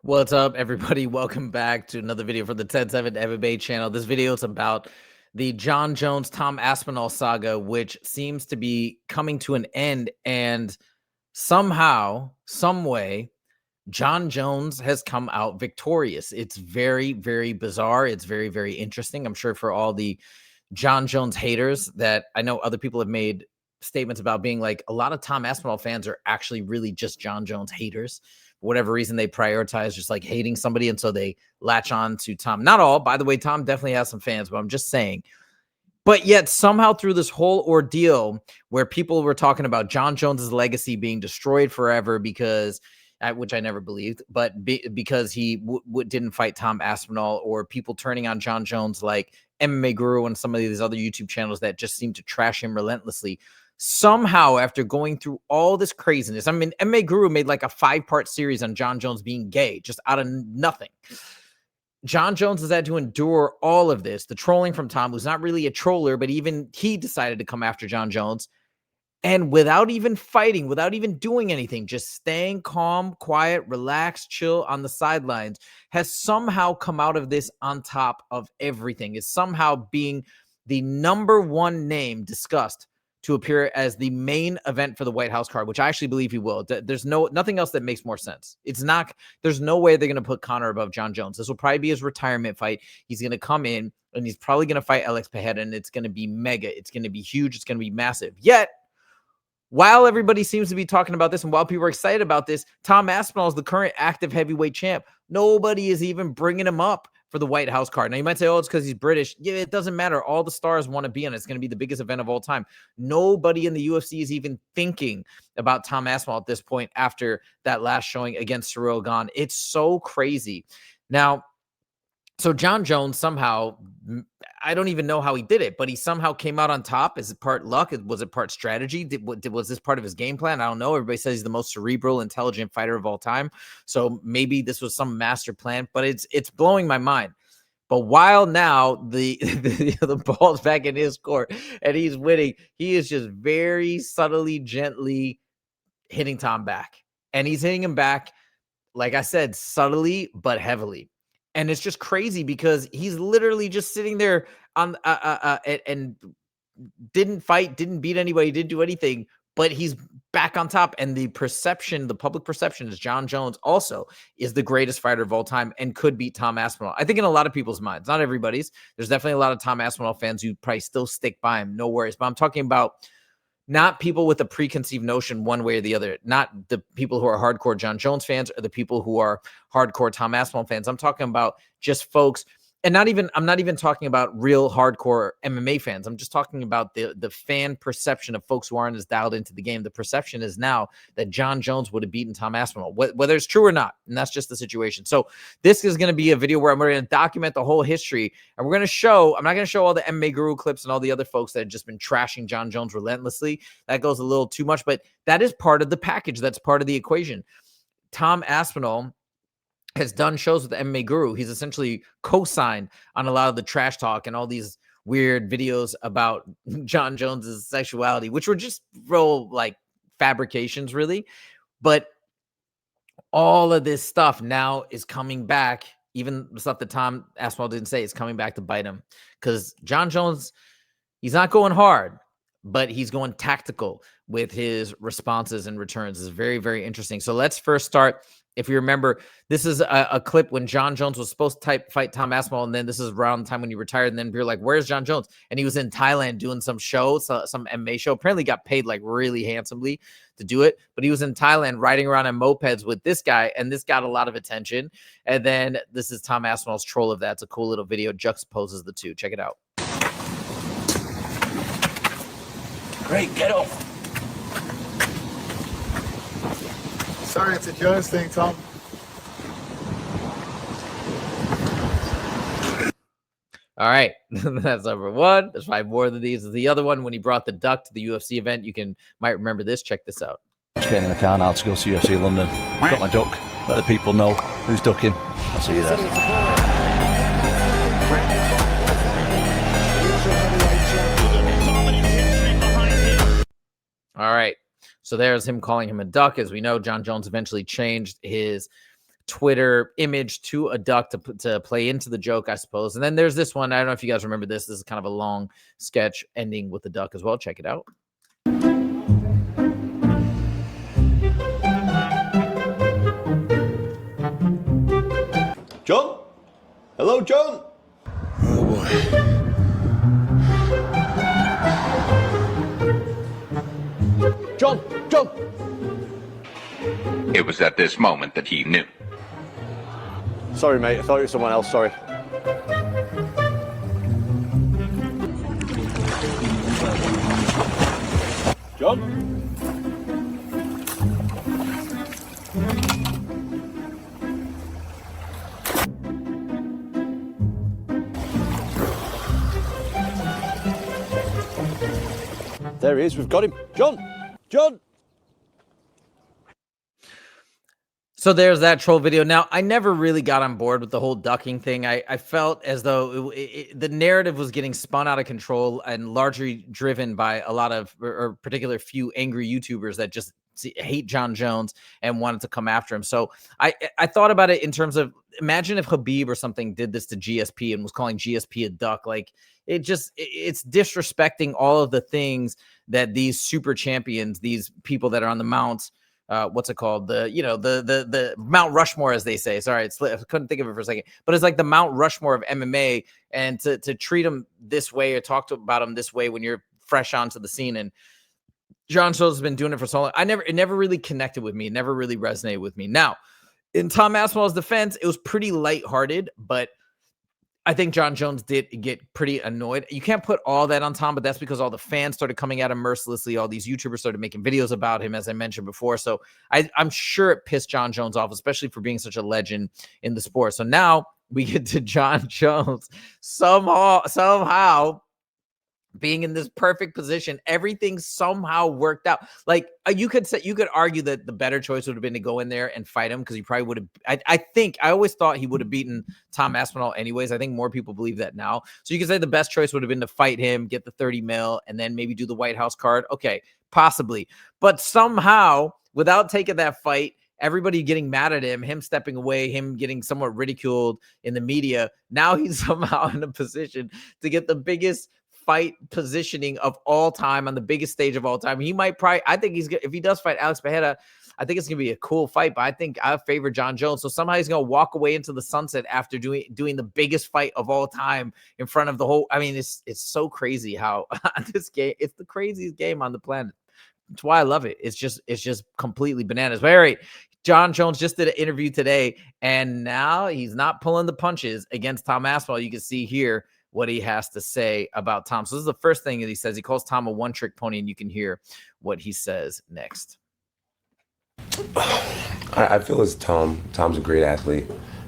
What's up, everybody? Welcome back to another video from the 10/7 MMA channel. This video is about the Jon Jones Tom Aspinall saga, which seems to be coming to an end. And somehow, some way, Jon Jones has come out victorious. It's very, very bizarre. It's very, very interesting. I'm sure for all the Jon Jones haters that I know other people have made statements about being like a lot of Tom Aspinall fans are actually really just Jon Jones haters. For whatever reason, they prioritize just like hating somebody. And so they latch on to Tom. Not all, by the way, Tom definitely has some fans, but I'm just saying. But yet somehow through this whole ordeal where people were talking about Jon Jones's legacy being destroyed forever because which I never believed, but because he didn't fight Tom Aspinall, or people turning on Jon Jones like MMA Guru and some of these other YouTube channels that just seem to trash him relentlessly. Somehow, after going through all this craziness, I mean, MMA Guru made like a 5-part series on Jon Jones being gay, just out of nothing. Jon Jones has had to endure all of this, the trolling from Tom, who's not really a troller, but even he decided to come after Jon Jones. And without even fighting, without even doing anything, just staying calm, quiet, relaxed, chill on the sidelines, has somehow come out of this on top of everything, is somehow being the #1 name discussed to appear as the main event for the White House card, which I actually believe he will. There's nothing else that makes more sense. It's not, there's no way they're going to put Conor above Jon Jones. This will probably be his retirement fight. He's going to come in and he's probably going to fight Alex Pereira, and it's going to be mega. It's going to be huge. It's going to be massive. Yet, while everybody seems to be talking about this and while people are excited about this, Tom Aspinall is the current active heavyweight champ. Nobody is even bringing him up for the White House card. Now, you might say, oh, it's because he's British. Yeah, it doesn't matter. All the stars want to be on it. It's going to be the biggest event of all time. Nobody in the UFC is even thinking about Tom Aspinall at this point after that last showing against Ciryl Gane. It's so crazy. Now, so Jon Jones somehow, I don't even know how he did it, but he somehow came out on top. Is it part luck? Was it part strategy? Was this part of his game plan? I don't know. Everybody says he's the most cerebral, intelligent fighter of all time. So maybe this was some master plan, but it's blowing my mind. But while now the ball's back in his court and he's winning, he is just very subtly, gently hitting Tom back. And he's hitting him back, like I said, subtly but heavily. And it's just crazy because he's literally just sitting there on and didn't fight, didn't beat anybody, didn't do anything, but he's back on top. And the perception, the public perception is Jon Jones also is the greatest fighter of all time and could beat Tom Aspinall. I think in a lot of people's minds, not everybody's. There's definitely a lot of Tom Aspinall fans who probably still stick by him. No worries. But I'm talking about not people with a preconceived notion one way or the other, not the people who are hardcore Jon Jones fans or the people who are hardcore Tom Aspinall fans. I'm talking about just folks, and I'm not even talking about real hardcore MMA fans. I'm just talking about the fan perception of folks who aren't as dialed into the game. The perception is now that Jon Jones would have beaten Tom Aspinall, whether it's true or not. And that's just the situation. So this is going to be a video where I'm going to document the whole history. And we're going to show, I'm not going to show all the MMA Guru clips and all the other folks that have just been trashing Jon Jones relentlessly. That goes a little too much, but that is part of the package. That's part of the equation. Tom Aspinall has done shows with the MMA Guru. He's essentially co-signed on a lot of the trash talk and all these weird videos about Jon Jones's sexuality, which were just real like fabrications, really. But all of this stuff now is coming back. Even the stuff that Tom Aspinall didn't say is coming back to bite him, because Jon Jones, he's not going hard, but he's going tactical with his responses and returns. Is very, very interesting. So let's first start. If you remember, this is a clip when Jon Jones was supposed to fight Tom Aspinall, and then this is around the time when he retired, and then you're like, where's Jon Jones? And he was in Thailand doing some show, some MMA show. Apparently got paid like really handsomely to do it, but he was in Thailand riding around on mopeds with this guy, and this got a lot of attention. And then this is Tom Aspinall's troll of that. It's a cool little video, juxtaposes the two. Check it out. Great, get off. Sorry, it's a Jones thing, Tom. All right, that's number one. There's 5 more than these. The other one, when he brought the duck to the UFC event, might remember this. Check this out. Just getting in the car now to go to UFC London. Got my duck. Let the people know who's ducking. I'll see you there. All right. So there's him calling him a duck. As we know, Jon Jones eventually changed his Twitter image to a duck to play into the joke, I suppose. And then there's this one. I don't know if you guys remember this. This is kind of a long sketch ending with the duck as well. Check it out. John? Hello, John? Oh boy. John! John! It was at this moment that he knew. Sorry, mate. I thought it was someone else. Sorry. John? There he is. We've got him. John! John! So there's that troll video. Now, I never really got on board with the whole ducking thing. I felt as though the narrative was getting spun out of control and largely driven by a lot of, or particular few angry YouTubers that just hate Jon Jones and wanted to come after him. So I thought about it in terms of, imagine if Khabib or something did this to GSP and was calling GSP a duck. Like, it's disrespecting all of the things that these super champions, these people that are on the mounts, what's it called? The Mount Rushmore, as they say. Sorry, I couldn't think of it for a second, but it's like the Mount Rushmore of MMA, and to treat them this way or talk about them this way when you're fresh onto the scene. And Jon Jones has been doing it for so long. It never really connected with me. It never really resonated with me. Now, in Tom Aspinall's defense, it was pretty lighthearted, but I think Jon Jones did get pretty annoyed. You can't put all that on Tom, but that's because all the fans started coming at him mercilessly. All these YouTubers started making videos about him, as I mentioned before. So I'm sure it pissed Jon Jones off, especially for being such a legend in the sport. So now we get to Jon Jones somehow being in this perfect position. Everything somehow worked out. Like, you could argue that the better choice would have been to go in there and fight him, because he probably would have. I always thought he would have beaten Tom Aspinall anyways. I think more people believe that now. So you could say the best choice would have been to fight him, get the 30 mil, and then maybe do the White House card. Okay, possibly. But somehow, without taking that fight, everybody getting mad at him stepping away, him getting somewhat ridiculed in the media, now he's somehow in a position to get the biggest fight positioning of all time on the biggest stage of all time. He might probably, I think if he does fight Alex Pereira, I think it's going to be a cool fight, but I think I favor Jon Jones. So somehow he's going to walk away into the sunset after doing the biggest fight of all time in front of the whole. I mean, it's so crazy how this game, it's the craziest game on the planet. That's why I love it. It's just completely bananas. But all right, Jon Jones just did an interview today, and now he's not pulling the punches against Tom Aspinall. You can see here what he has to say about Tom. So this is the first thing that he says. He calls Tom a one-trick pony, and you can hear what he says next. I feel as Tom's a great athlete,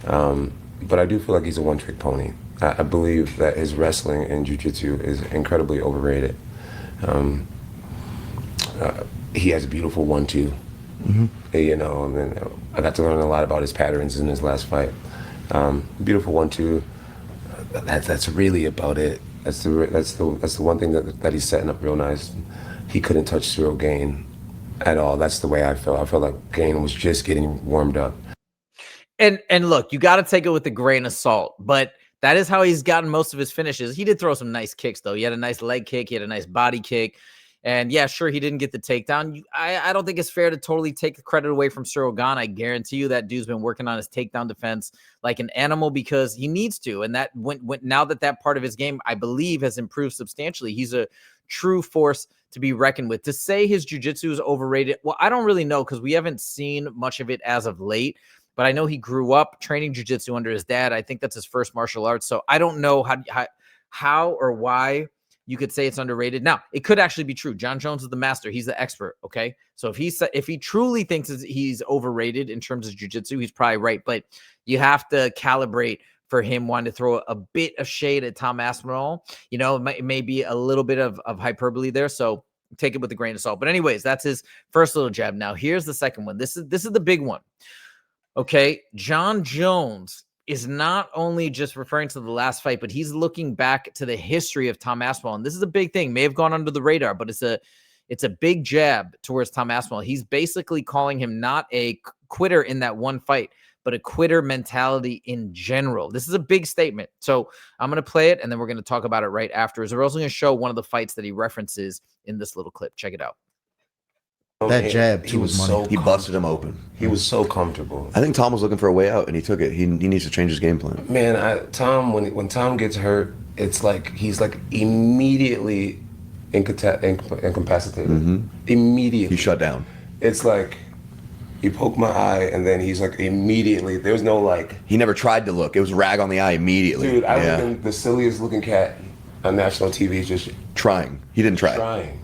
but I do feel like he's a one-trick pony. I believe that his wrestling and jiu-jitsu is incredibly overrated. He has a beautiful 1-2. You know, I mean, I got to learn a lot about his patterns in his last fight. Beautiful 1-2. That's really about it. That's the one thing that he's setting up real nice. He couldn't touch Cyril Gane at all. That's the way I felt. I felt like Gane was just getting warmed up. And look, you got to take it with a grain of salt, but that is how he's gotten most of his finishes. He did throw some nice kicks, though. He had a nice leg kick. He had a nice body kick. And yeah, sure, he didn't get the takedown. I don't think it's fair to totally take the credit away from Cyril Gane. I guarantee you that dude's been working on his takedown defense like an animal, because he needs to. And that now that part of his game, I believe, has improved substantially. He's a true force to be reckoned with. To say his jiu-jitsu is overrated, well, I don't really know, because we haven't seen much of it as of late. But I know he grew up training jiu-jitsu under his dad. I think that's his first martial arts. So I don't know how or why you could say it's underrated. Now, it could actually be true. Jon Jones is the master. He's the expert, okay? So if he truly thinks he's overrated in terms of jiu-jitsu, he's probably right. But you have to calibrate for him wanting to throw a bit of shade at Tom Aspinall. You know, it may be a little bit of hyperbole there. So take it with a grain of salt. But anyways, that's his first little jab. Now, here's the second one. This is the big one. Okay, Jon Jones is not only just referring to the last fight, but he's looking back to the history of Tom Aspinall. And this is a big thing. May have gone under the radar, but it's a big jab towards Tom Aspinall. He's basically calling him not a quitter in that one fight, but a quitter mentality in general. This is a big statement. So I'm going to play it, and then we're going to talk about it right afterwards. We're also going to show one of the fights that he references in this little clip. Check it out. That jab too was money. So He busted him open. He was so comfortable. I think Tom was looking for a way out, and he took it. He needs to change his game plan. Man, Tom, when Tom gets hurt, it's like he's like immediately incapacitated. Immediately. He shut down. It's like you poke my eye, and then he's like immediately. There's no like. He never tried to look. It was rag on the eye immediately. Dude, I was the silliest looking cat on national TV, just trying. He didn't try. Trying.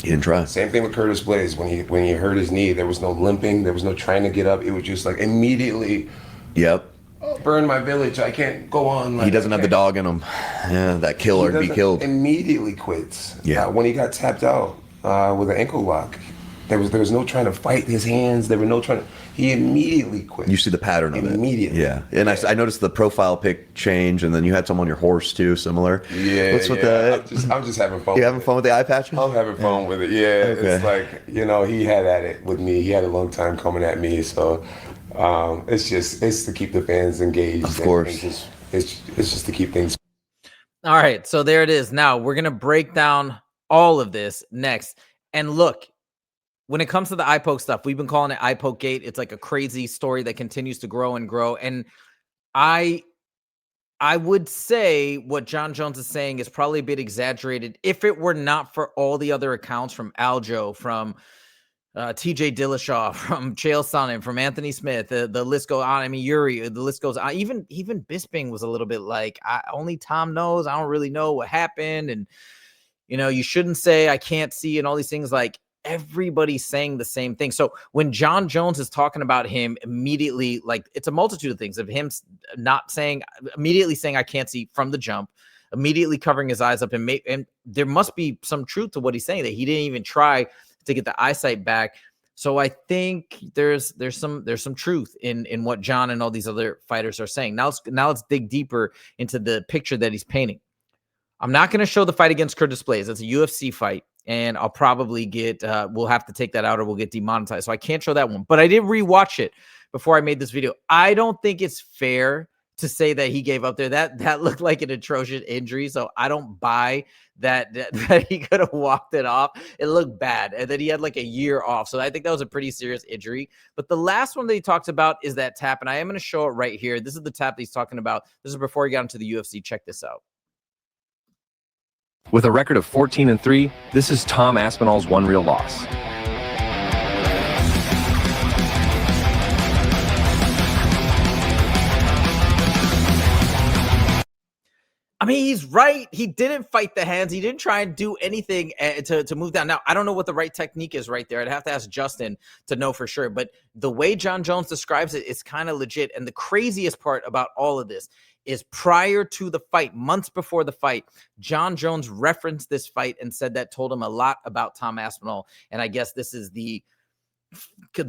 He didn't try. Same thing with Curtis Blaze. When he hurt his knee, there was no limping. There was no trying to get up. It was just like immediately. Yep. Burn my village. I can't go on. Like, he doesn't have the dog in him. Yeah, that kill or be killed. Immediately quits. Yeah. When he got tapped out with an ankle lock, there was no trying to fight his hands. There were no trying to. He immediately quit. You see the pattern of it. Immediately. Yeah. And I noticed the profile pic change, and then you had some on your horse too, similar. Yeah. What's with that? I'm just having fun. You having fun with the eye patches? I'm having fun with it. Yeah. Okay. It's like, he had at it with me. He had a long time coming at me. So it's to keep the fans engaged. Of course. It's just to keep things. All right. So there it is. Now we're going to break down all of this next. And look, when it comes to the eye poke stuff, we've been calling it eye poke gate. It's like a crazy story that continues to grow and grow. And I would say what Jon Jones is saying is probably a bit exaggerated if it were not for all the other accounts from Aljo, from TJ Dillashaw, from Chael Sonnen, from Anthony Smith. The list goes on. I mean, Yuri, the list goes on. Even Bisping was a little bit like, only Tom knows. I don't really know what happened. And, you shouldn't say I can't see and all these things. Like, everybody's saying the same thing. So when Jon Jones is talking about him immediately, like, it's a multitude of things of him immediately saying I can't see from the jump, immediately covering his eyes up, and there must be some truth to what he's saying, that he didn't even try to get the eyesight back. So I think there's some truth in what Jon and all these other fighters are saying. Now let's dig deeper into the picture that he's painting. I'm not going to show the fight against Curtis Blaze. It's a UFC fight. And I'll probably we'll have to take that out or we'll get demonetized. So I can't show that one. But I did rewatch it before I made this video. I don't think it's fair to say that he gave up there. That looked like an atrocious injury. So I don't buy that he could have walked it off. It looked bad. And then he had like a year off. So I think that was a pretty serious injury. But the last one that he talks about is that tap. And I am going to show it right here. This is the tap that he's talking about. This is before he got into the UFC. Check this out. With a record of 14-3, this is Tom Aspinall's one real loss. I mean, he's right. He didn't fight the hands. He didn't try and do anything to move down. Now, I don't know what the right technique is right there. I'd have to ask Justin to know for sure. But the way Jon Jones describes it is kind of legit. And the craziest part about all of this is prior to the fight, months before the fight, Jon Jones referenced this fight and said that told him a lot about Tom Aspinall. And I guess this is the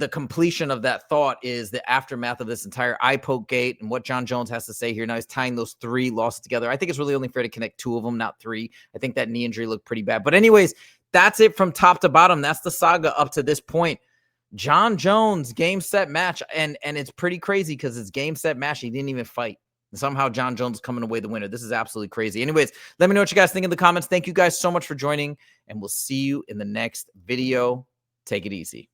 completion of that thought, is the aftermath of this entire eye poke gate and what Jon Jones has to say here. Now he's tying those three losses together. I think it's really only fair to connect two of them, not three. I think that knee injury looked pretty bad. But anyways, that's it from top to bottom. That's the saga up to this point. Jon Jones, game, set, match. And it's pretty crazy because it's game, set, match. He didn't even fight. And somehow Jon Jones is coming away the winner. This is absolutely crazy. Anyways, let me know what you guys think in the comments. Thank you guys so much for joining, and we'll see you in the next video. Take it easy.